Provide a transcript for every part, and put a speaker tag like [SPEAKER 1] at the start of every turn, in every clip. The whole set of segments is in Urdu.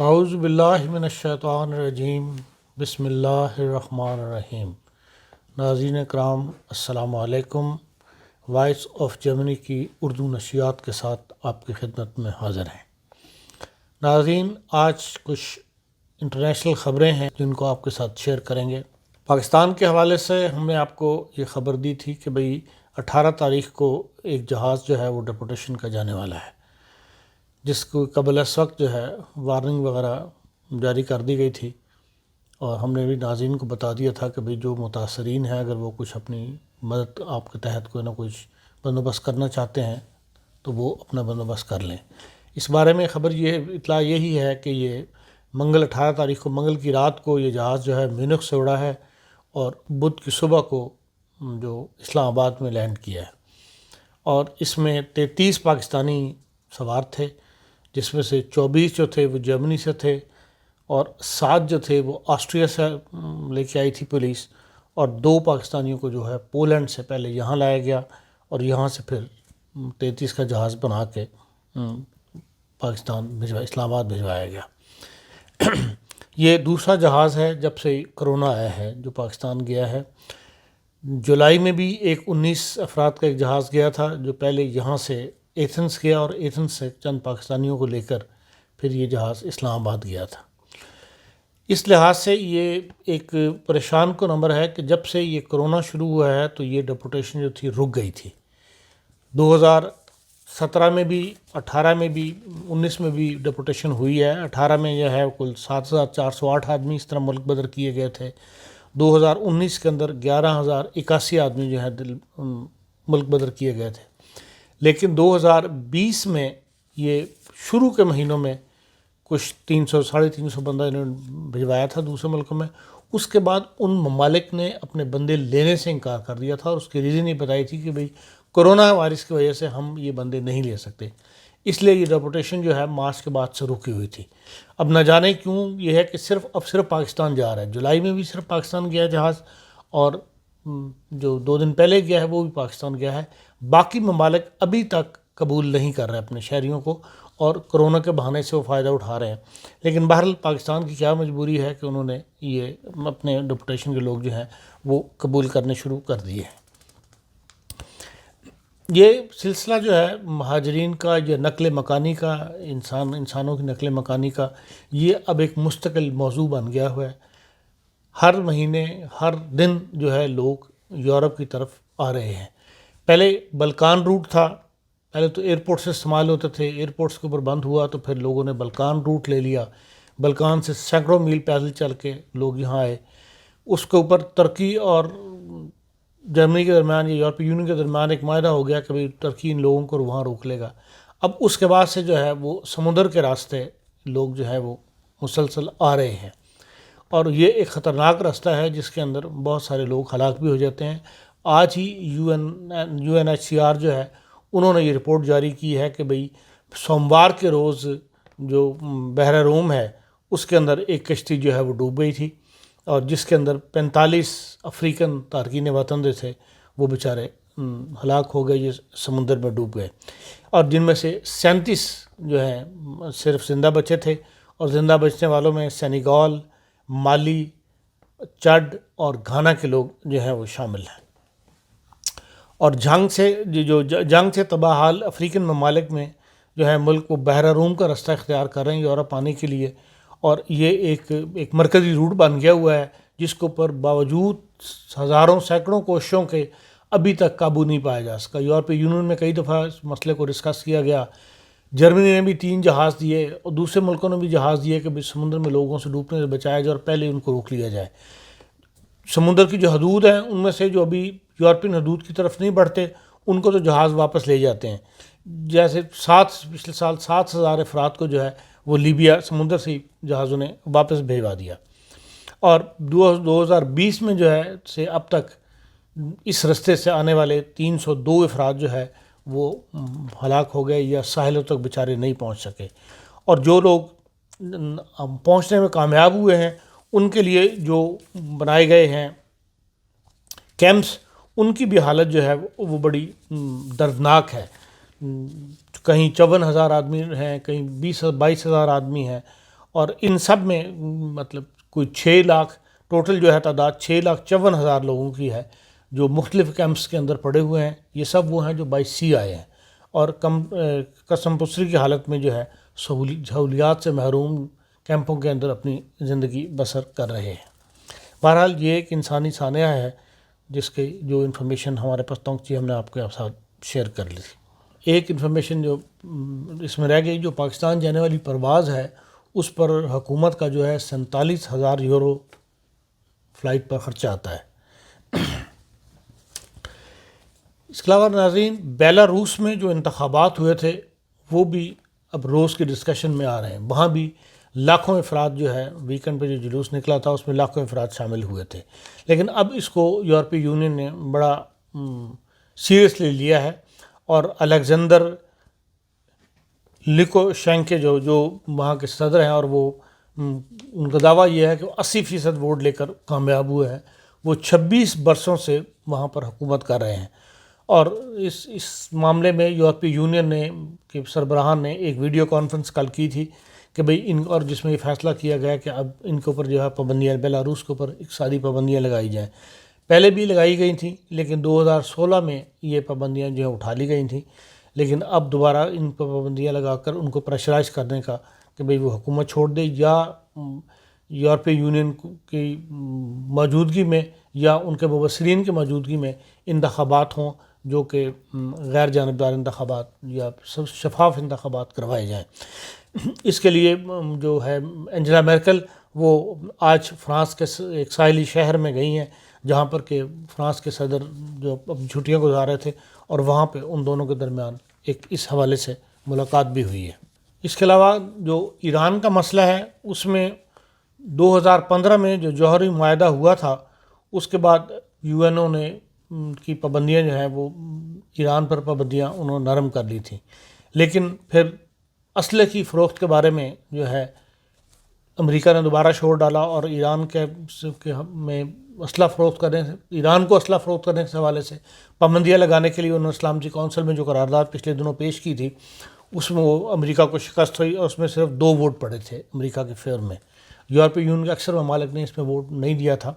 [SPEAKER 1] اعوذ باللہ من الشیطان الرجیم، بسم اللہ الرحمن الرحیم۔ ناظرین کرام السلام علیکم۔ وائس آف جرمنی کی اردو نشریات کے ساتھ آپ کی خدمت میں حاضر ہیں۔ ناظرین، آج کچھ انٹرنیشنل خبریں ہیں جن کو آپ کے ساتھ شیئر کریں گے۔ پاکستان کے حوالے سے ہم نے آپ کو یہ خبر دی تھی کہ بھئی 18 تاریخ کو ایک جہاز جو ہے وہ ڈپورٹیشن کا جانے والا ہے، جس کو قبل اس وقت جو ہے وارننگ وغیرہ جاری کر دی گئی تھی، اور ہم نے بھی ناظرین کو بتا دیا تھا کہ بھئی جو متاثرین ہیں اگر وہ کچھ اپنی مدد آپ کے تحت کوئی نہ کچھ بندوبست کرنا چاہتے ہیں تو وہ اپنا بندوبست کر لیں۔ اس بارے میں خبر اطلاع یہی ہے کہ یہ منگل 18 تاریخ کو منگل کی رات کو یہ جہاز جو ہے میونخ سے اڑا ہے اور بدھ کی صبح کو جو اسلام آباد میں لینڈ کیا ہے، اور اس میں 33 پاکستانی سوار تھے، جس میں سے 24 جو تھے وہ جرمنی سے تھے، اور 7 جو تھے وہ آسٹریا سے لے کے آئی تھی پولیس، اور 2 پاکستانیوں کو جو ہے پولینڈ سے پہلے یہاں لایا گیا اور یہاں سے پھر 33 کا جہاز بنا کے پاکستان اسلام آباد بھجوایا گیا۔ یہ دوسرا جہاز ہے جب سے کرونا آیا ہے جو پاکستان گیا ہے۔ جولائی میں بھی ایک 19 افراد کا ایک جہاز گیا تھا جو پہلے یہاں سے ایتھنس گیا، اور ایتھنس سے چند پاکستانیوں کو لے کر پھر یہ جہاز اسلام آباد گیا تھا۔ اس لحاظ سے یہ ایک پریشان کن امر ہے کہ جب سے یہ کرونا شروع ہوا ہے تو یہ ڈپورٹیشن جو تھی رک گئی تھی۔ 2017 میں بھی، 18 میں بھی، 19 میں بھی ڈپورٹیشن ہوئی ہے۔ 18 میں جو ہے کل 7408 آدمی اس طرح ملک بدر کیے گئے تھے۔ 2019 کے اندر 11081 آدمی جو ہے ملک بدر کیے گئے تھے، لیکن 2020 میں یہ شروع کے مہینوں میں کچھ 300 350 بندہ انہوں نے بھجوایا تھا دوسرے ملکوں میں۔ اس کے بعد ان ممالک نے اپنے بندے لینے سے انکار کر دیا تھا، اور اس کی ریزن یہ بتائی تھی کہ بھئی کرونا وائرس کی وجہ سے ہم یہ بندے نہیں لے سکتے، اس لیے یہ ڈپورٹیشن جو ہے مارچ کے بعد سے رکی ہوئی تھی۔ اب نہ جانے کیوں یہ ہے کہ صرف پاکستان جا رہا ہے۔ جولائی میں بھی صرف پاکستان گیا جہاز، اور جو 2 دن پہلے گیا ہے وہ بھی پاکستان گیا ہے۔ باقی ممالک ابھی تک قبول نہیں کر رہے اپنے شہریوں کو، اور کرونا کے بہانے سے وہ فائدہ اٹھا رہے ہیں۔ لیکن بہرحال پاکستان کی کیا مجبوری ہے کہ انہوں نے یہ اپنے ڈپورٹیشن کے لوگ جو ہیں وہ قبول کرنے شروع کر دیے ہیں۔ یہ سلسلہ جو ہے مہاجرین کا، یہ نقل مکانی کا، انسانوں کی نقل مکانی کا، یہ اب ایک مستقل موضوع بن گیا ہوا ہے۔ ہر مہینے، ہر دن جو ہے لوگ یورپ کی طرف آ رہے ہیں۔ پہلے بلکان روٹ تھا، پہلے تو ایئرپورٹ سے استعمال ہوتے تھے، ایئرپورٹس کے اوپر بند ہوا تو پھر لوگوں نے بلکان روٹ لے لیا۔ بلکان سے سینکڑوں میل پیدل چل کے لوگ یہاں آئے۔ اس کے اوپر ترکی اور جرمنی کے درمیان یا یورپی یونین کے درمیان ایک معاہدہ ہو گیا کہ بھئی ترکی ان لوگوں کو وہاں روک لے گا۔ اب اس کے بعد سے جو ہے وہ سمندر کے راستے لوگ جو ہے وہ مسلسل آ رہے ہیں، اور یہ ایک خطرناک راستہ ہے جس کے اندر بہت سارے لوگ ہلاک بھی ہو جاتے ہیں۔ آج ہی UNHCR جو ہے انہوں نے یہ رپورٹ جاری کی ہے کہ بھئی سوموار کے روز جو بحر روم ہے اس کے اندر ایک کشتی جو ہے وہ ڈوب گئی تھی، اور جس کے اندر 45 افریقن تارکین وطن جو تھے وہ بیچارے ہلاک ہو گئے، یہ سمندر میں ڈوب گئے، اور جن میں سے 37 جو ہیں صرف زندہ بچے تھے، اور زندہ بچنے والوں میں سینیگال، مالی، چڈ اور گھانا کے لوگ جو ہیں وہ شامل ہیں۔ اور جنگ سے تباہ حال افریقن ممالک میں جو ہے ملک وہ بحر روم کا راستہ اختیار کر رہے ہیں یورپ آنے کے لیے، اور یہ ایک مرکزی روٹ بن گیا ہوا ہے جس کے اوپر باوجود ہزاروں سینکڑوں کوششوں کے ابھی تک قابو نہیں پایا جا سکا۔ یورپی یونین میں کئی دفعہ اس مسئلے کو ڈسکس کیا گیا، جرمنی نے بھی 3 جہاز دیے، اور دوسرے ملکوں نے بھی جہاز دیے کہ سمندر میں لوگوں سے ڈوبنے سے بچایا جائے اور پہلے ان کو روک لیا جائے۔ سمندر کی جو حدود ہیں ان میں سے جو ابھی یورپین حدود کی طرف نہیں بڑھتے ان کو تو جہاز واپس لے جاتے ہیں۔ جیسے پچھلے سال 7000 افراد کو جو ہے وہ لیبیا سمندر سے جہازوں نے واپس بھیجوا دیا، اور 2020 میں جو ہے سے اب تک اس رستے سے آنے والے 302 افراد جو ہے وہ ہلاک ہو گئے یا ساحلوں تک بیچارے نہیں پہنچ سکے، اور جو لوگ پہنچنے میں کامیاب ہوئے ہیں ان کے لیے جو بنائے گئے ہیں کیمپس، ان کی بھی حالت جو ہے وہ بڑی دردناک ہے۔ کہیں 54,000 آدمی ہیں، کہیں 22,000 آدمی ہیں، اور ان سب میں مطلب کوئی 6 لاکھ ٹوٹل جو ہے تعداد 6,54,000 لوگوں کی ہے جو مختلف کیمپس کے اندر پڑے ہوئے ہیں. یہ سب وہ ہیں جو بائی سی آئے ہیں اور قسم پسری کی حالت میں جو ہے سہولیات سے محروم کیمپوں کے اندر اپنی زندگی بسر کر رہے ہیں. بہرحال یہ ایک انسانی سانحہ ہے جس کے جو انفارمیشن ہمارے پاس پہنچی ہم نے آپ کے ساتھ شیئر کر لی. ایک انفارمیشن جو اس میں رہ گئی، جو پاکستان جانے والی پرواز ہے اس پر حکومت کا جو ہے 47,000 یورو فلائٹ پر خرچہ آتا ہے. اس کے علاوہ ناظرین، بیلاروس میں جو انتخابات ہوئے تھے وہ بھی اب روز کی ڈسکشن میں آ رہے ہیں. وہاں بھی لاکھوں افراد جو ہے ویکنڈ پہ جو جلوس نکلا تھا اس میں لاکھوں افراد شامل ہوئے تھے، لیکن اب اس کو یورپی یونین نے بڑا سیریسلی لیا ہے اور الیگزینڈر لوکاشینکو جو وہاں کے صدر ہیں، اور وہ ان کا دعویٰ یہ ہے کہ وہ 80% ووٹ لے کر کامیاب ہوئے ہیں. وہ 26 برسوں سے وہاں پر حکومت کر رہے ہیں اور اس معاملے میں یورپی یونین نے کے سربراہان نے ایک ویڈیو کانفرنس کل کی تھی کہ بھئی اور جس میں یہ فیصلہ کیا گیا کہ اب ان کے اوپر جو ہے پابندیاں، بیلاروس کے اوپر اقتصادی پابندیاں لگائی جائیں. پہلے بھی لگائی گئی تھیں لیکن 2016 میں یہ پابندیاں جو ہیں اٹھا لی گئی تھیں، لیکن اب دوبارہ ان پر پابندیاں لگا کر ان کو پریشرائز کرنے کا کہ بھئی وہ حکومت چھوڑ دے یا یورپی یونین کی موجودگی میں یا ان کے مبصرین کی موجودگی میں انتخابات ہوں جو کہ غیر جانبدار انتخابات یا شفاف انتخابات کروائے جائیں. اس کے لیے جو ہے انجلا میرکل وہ آج فرانس کے ایک ساحلی شہر میں گئی ہیں جہاں پر کہ فرانس کے صدر جو چھٹیاں گزار رہے تھے اور وہاں پہ ان دونوں کے درمیان ایک اس حوالے سے ملاقات بھی ہوئی ہے. اس کے علاوہ جو ایران کا مسئلہ ہے اس میں 2015 میں جو جوہری معاہدہ ہوا تھا اس کے بعد یو این او نے کی پابندیاں جو ہیں وہ ایران پر پابندیاں انہوں نے نرم کر لی تھیں، لیکن پھر اسلحے کی فروخت کے بارے میں جو ہے امریکہ نے دوبارہ شور ڈالا اور ایران کے میں اسلحہ فروخت کرنے سے، ایران کو اسلحہ فروخت کرنے کے حوالے سے پابندیاں لگانے کے لیے انہوں نے سلامتی کونسل میں جو قرارداد پچھلے دنوں پیش کی تھی اس میں وہ امریکہ کو شکست ہوئی اور اس میں صرف 2 ووٹ پڑے تھے امریکہ کے فیور میں. یورپی یونین کے اکثر ممالک نے اس میں ووٹ نہیں دیا تھا،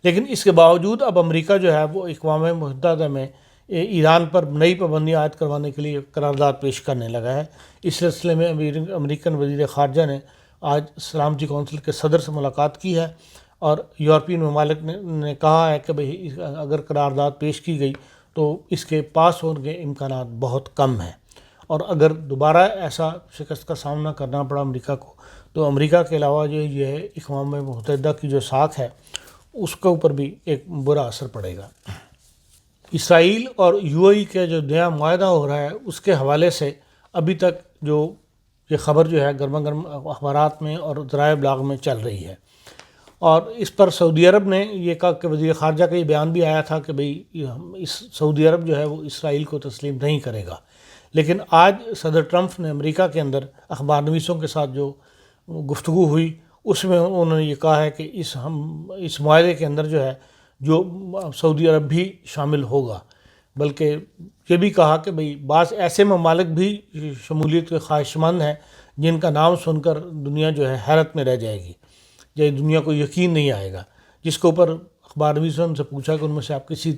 [SPEAKER 1] لیکن اس کے باوجود اب امریکہ جو ہے وہ اقوام متحدہ میں ایران پر نئی پابندیاں عائد کروانے کے لیے قرارداد پیش کرنے لگا ہے. اس سلسلے میں امریکن وزیر خارجہ نے آج سلامتی کونسل کے صدر سے ملاقات کی ہے اور یورپین ممالک نے کہا ہے کہ بھئی اگر قرارداد پیش کی گئی تو اس کے پاس ہونے کے امکانات بہت کم ہیں، اور اگر دوبارہ ایسا شکست کا سامنا کرنا پڑا امریکہ کو تو امریکہ کے علاوہ جو یہ اقوام متحدہ کی جو ساکھ ہے اس کے اوپر بھی ایک برا اثر پڑے گا. اسرائیل اور یو اے ای کے جو نیا معاہدہ ہو رہا ہے اس کے حوالے سے ابھی تک جو یہ خبر جو ہے گرما گرم اخبارات میں اور ذرائع ابلاغ میں چل رہی ہے، اور اس پر سعودی عرب نے یہ کہا کہ وزیر خارجہ کا یہ بیان بھی آیا تھا کہ بھئی سعودی عرب جو ہے وہ اسرائیل کو تسلیم نہیں کرے گا. لیکن آج صدر ٹرمپ نے امریکہ کے اندر اخبار نویسوں کے ساتھ جو گفتگو ہوئی اس میں انہوں نے یہ کہا ہے کہ اس معاہدے کے اندر جو ہے جو سعودی عرب بھی شامل ہوگا، بلکہ یہ بھی کہا کہ بھئی بعض ایسے ممالک بھی شمولیت کے خواہش مند ہیں جن کا نام سن کر دنیا جو ہے حیرت میں رہ جائے گی یا دنیا کو یقین نہیں آئے گا. جس کے اوپر اخبار نویسوں نے سے پوچھا کہ ان میں سے آپ کسی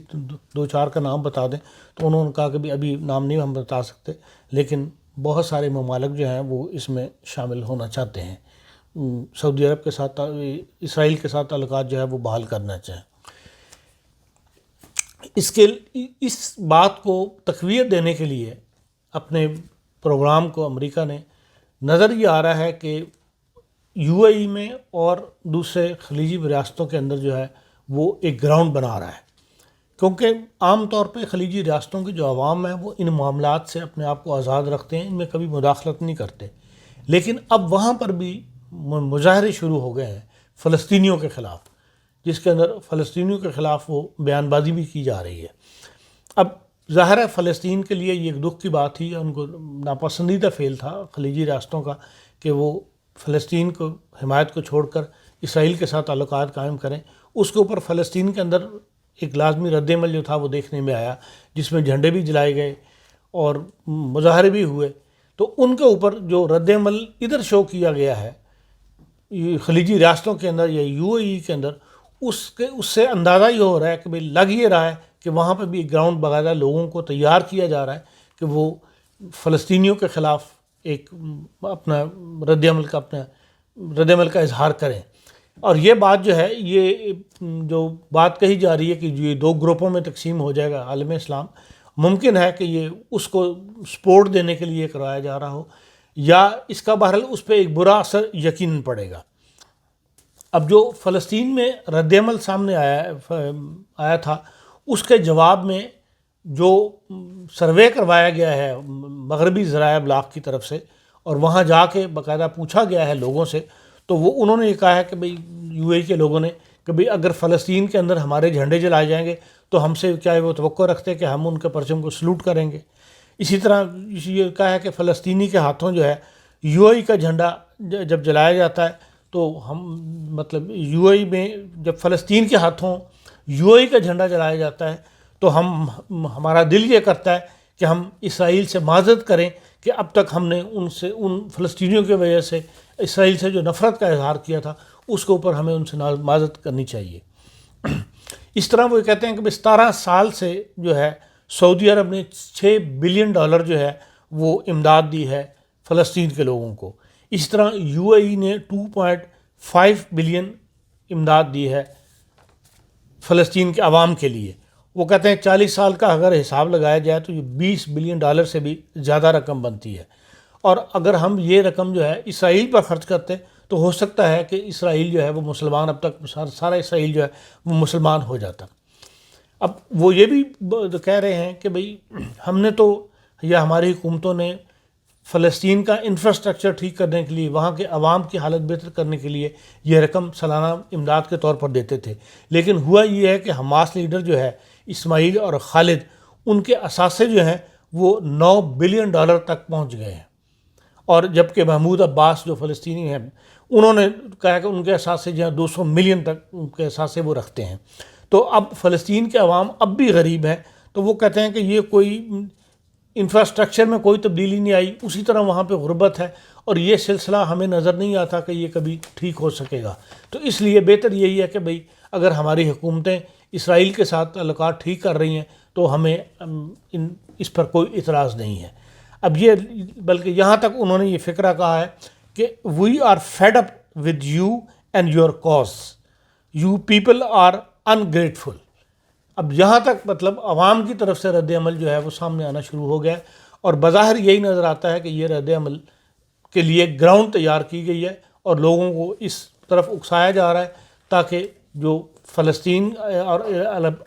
[SPEAKER 1] 2-4 کا نام بتا دیں تو انہوں نے کہا کہ ابھی نام نہیں ہم بتا سکتے، لیکن بہت سارے ممالک جو ہیں وہ اس میں شامل ہونا چاہتے ہیں، سعودی عرب کے ساتھ اسرائیل کے ساتھ تعلقات جو ہے وہ بحال کرنا چاہیں. اس بات کو تقویت دینے کے لیے اپنے پروگرام کو امریکہ نے نظر یہ آ رہا ہے کہ یو اے ای میں اور دوسرے خلیجی ریاستوں کے اندر جو ہے وہ ایک گراؤنڈ بنا رہا ہے، کیونکہ عام طور پہ خلیجی ریاستوں کی جو عوام ہے وہ ان معاملات سے اپنے آپ کو آزاد رکھتے ہیں، ان میں کبھی مداخلت نہیں کرتے، لیکن اب وہاں پر بھی مظاہرے شروع ہو گئے ہیں فلسطینیوں کے خلاف، جس کے اندر فلسطینیوں کے خلاف وہ بیان بازی بھی کی جا رہی ہے. اب ظاہر ہے فلسطین کے لیے یہ ایک دکھ کی بات تھی، ان کو ناپسندیدہ فعل تھا خلیجی ریاستوں کا کہ وہ فلسطین کو حمایت کو چھوڑ کر اسرائیل کے ساتھ تعلقات قائم کریں. اس کے اوپر فلسطین کے اندر ایک لازمی رد عمل جو تھا وہ دیکھنے میں آیا، جس میں جھنڈے بھی جلائے گئے اور مظاہرے بھی ہوئے. تو ان کے اوپر جو رد عمل ادھر شو کیا گیا ہے خلیجی ریاستوں کے اندر یا یو اے ای کے اندر اس سے اندازہ یہ ہو رہا ہے کہ بھئی لگ یہ رہا ہے کہ وہاں پہ بھی گراؤنڈ باقاعدہ لوگوں کو تیار کیا جا رہا ہے کہ وہ فلسطینیوں کے خلاف ایک اپنا رد عمل کا اظہار کریں. اور یہ بات جو ہے، یہ جو بات کہی جا رہی ہے کہ یہ دو گروپوں میں تقسیم ہو جائے گا عالم اسلام، ممکن ہے کہ یہ اس کو سپورٹ دینے کے لیے کرایا جا رہا ہو، یا اس کا بہرحال اس پہ ایک برا اثر یقیناً پڑے گا. اب جو فلسطین میں رد عمل سامنے آیا تھا، اس کے جواب میں جو سروے کروایا گیا ہے مغربی ذرائع ابلاغ کی طرف سے، اور وہاں جا کے باقاعدہ پوچھا گیا ہے لوگوں سے، تو انہوں نے یہ کہا ہے کہ بھئی یو اے کے لوگوں نے کہ بھئی اگر فلسطین کے اندر ہمارے جھنڈے جلائے جائیں گے تو ہم سے کیا وہ توقع رکھتے کہ ہم ان کے پرچم کو سلوٹ کریں گے. اسی طرح یہ کہا ہے کہ فلسطینی کے ہاتھوں جو ہے یو اے ای کا جھنڈا جب جلایا جاتا ہے تو ہم مطلب یو اے ای میں جب فلسطین کے ہاتھوں یو اے ای کا جھنڈا جلایا جاتا ہے تو ہمارا دل یہ کرتا ہے کہ ہم اسرائیل سے معذرت کریں کہ اب تک ہم نے ان فلسطینیوں کی وجہ سے اسرائیل سے جو نفرت کا اظہار کیا تھا اس کے اوپر ہمیں ان سے معذرت کرنی چاہیے. اس طرح وہ کہتے ہیں کہ 17 سال سے جو ہے سعودی عرب نے $6 بلین جو ہے وہ امداد دی ہے فلسطین کے لوگوں کو. اس طرح یو اے ای نے 2.5 بلین امداد دی ہے فلسطین کے عوام کے لیے. وہ کہتے ہیں 40 سال کا اگر حساب لگایا جائے تو یہ $20 بلین سے بھی زیادہ رقم بنتی ہے. اور اگر ہم یہ رقم جو ہے اسرائیل پر خرچ کرتے تو ہو سکتا ہے کہ اسرائیل جو ہے وہ مسلمان، اب تک سارا اسرائیل جو ہے وہ مسلمان ہو جاتا. اب وہ یہ بھی کہہ رہے ہیں کہ بھئی ہم نے تو، یا ہماری حکومتوں نے فلسطین کا انفراسٹرکچر ٹھیک کرنے کے لیے، وہاں کے عوام کی حالت بہتر کرنے کے لیے یہ رقم سالانہ امداد کے طور پر دیتے تھے. لیکن ہوا یہ ہے کہ حماس لیڈر جو ہے اسماعیل اور خالد، ان کے اثاثے جو ہیں وہ $9 بلین تک پہنچ گئے ہیں. اور جبکہ محمود عباس جو فلسطینی ہیں انہوں نے کہا کہ ان کے اثاثے جو ہیں 200 ملین تک ان کے اثاثے وہ رکھتے ہیں. تو اب فلسطین کے عوام اب بھی غریب ہیں، تو وہ کہتے ہیں کہ یہ کوئی انفراسٹرکچر میں کوئی تبدیلی نہیں آئی، اسی طرح وہاں پہ غربت ہے، اور یہ سلسلہ ہمیں نظر نہیں آتا کہ یہ کبھی ٹھیک ہو سکے گا. تو اس لیے بہتر یہی ہے کہ بھئی اگر ہماری حکومتیں اسرائیل کے ساتھ تعلقات ٹھیک کر رہی ہیں تو ہمیں اس پر کوئی اعتراض نہیں ہے. اب یہ بلکہ یہاں تک انہوں نے یہ فقرہ کہا ہے کہ we are fed up with you and your cause, you people are ungrateful. اب یہاں تک مطلب عوام کی طرف سے رد عمل جو ہے وہ سامنے آنا شروع ہو گیا، اور بظاہر یہی نظر آتا ہے کہ یہ رد عمل کے لیے گراؤنڈ تیار کی گئی ہے اور لوگوں کو اس طرف اکسایا جا رہا ہے تاکہ جو فلسطین اور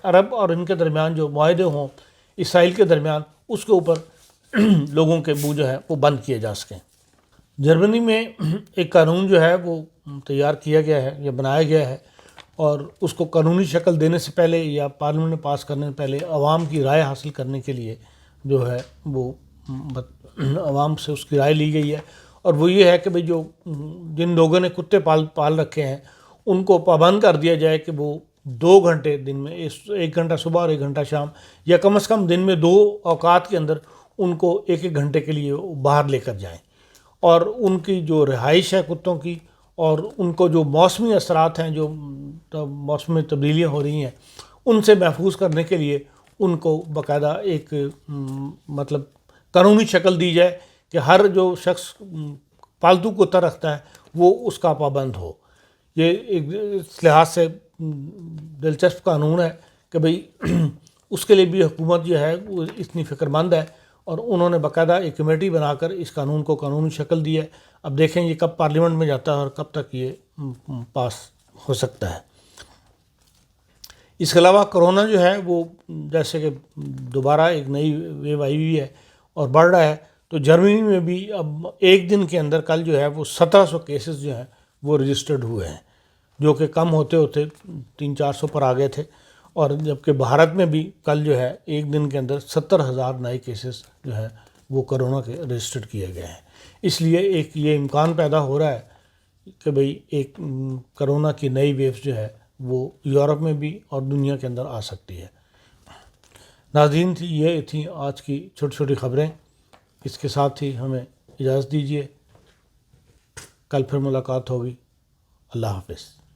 [SPEAKER 1] عرب اور ان کے درمیان جو معاہدے ہوں اسرائیل کے درمیان، اس کے اوپر لوگوں کے منہ جو ہے وہ بند کیے جا سکیں. جرمنی میں ایک قانون جو ہے وہ تیار کیا گیا ہے یا بنایا گیا ہے، اور اس کو قانونی شکل دینے سے پہلے یا پارلیمنٹ میں پاس کرنے سے پہلے عوام کی رائے حاصل کرنے کے لیے جو ہے وہ عوام سے اس کی رائے لی گئی ہے. اور وہ یہ ہے کہ بھئی جن لوگوں نے کتے پال رکھے ہیں ان کو پابند کر دیا جائے کہ وہ 2 گھنٹے دن میں، 1 گھنٹہ صبح اور 1 گھنٹہ شام، یا کم از کم دن میں 2 اوقات کے اندر ان کو 1 گھنٹے کے لیے باہر لے کر جائیں، اور ان کی جو رہائش ہے کتوں کی، اور ان کو جو موسمی اثرات ہیں، جو موسم میں تبدیلیاں ہو رہی ہیں، ان سے محفوظ کرنے کے لیے ان کو باقاعدہ ایک مطلب قانونی شکل دی جائے کہ ہر جو شخص پالتو کتا رکھتا ہے وہ اس کا پابند ہو. یہ ایک اس لحاظ سے دلچسپ قانون ہے کہ بھئی اس کے لیے بھی حکومت جو ہے وہ اتنی فکر مند ہے، اور انہوں نے باقاعدہ ایک کمیٹی بنا کر اس قانون کو قانونی شکل دی ہے. اب دیکھیں یہ کب پارلیمنٹ میں جاتا ہے اور کب تک یہ پاس ہو سکتا ہے. اس کے علاوہ کرونا جو ہے وہ جیسے کہ دوبارہ ایک نئی ویو آئی ہوئی ہے اور بڑھ رہا ہے، تو جرمنی میں بھی اب ایک دن کے اندر کل جو ہے وہ 1700 کیسز جو ہیں وہ رجسٹرڈ ہوئے ہیں، جو کہ کم ہوتے ہوتے 300-400 پر آ گئے تھے. اور جبکہ بھارت میں بھی کل جو ہے ایک دن کے اندر 70,000 نئے کیسز جو ہیں وہ کرونا کے رجسٹرڈ کیے گئے ہیں. اس لیے ایک یہ امکان پیدا ہو رہا ہے کہ بھئی ایک کرونا کی نئی ویو جو ہے وہ یورپ میں بھی اور دنیا کے اندر آ سکتی ہے. ناظرین، یہ تھیں آج کی چھوٹی چھوٹی خبریں. اس کے ساتھ ہی ہمیں اجازت دیجیے، کل پھر ملاقات ہوگی. اللہ حافظ.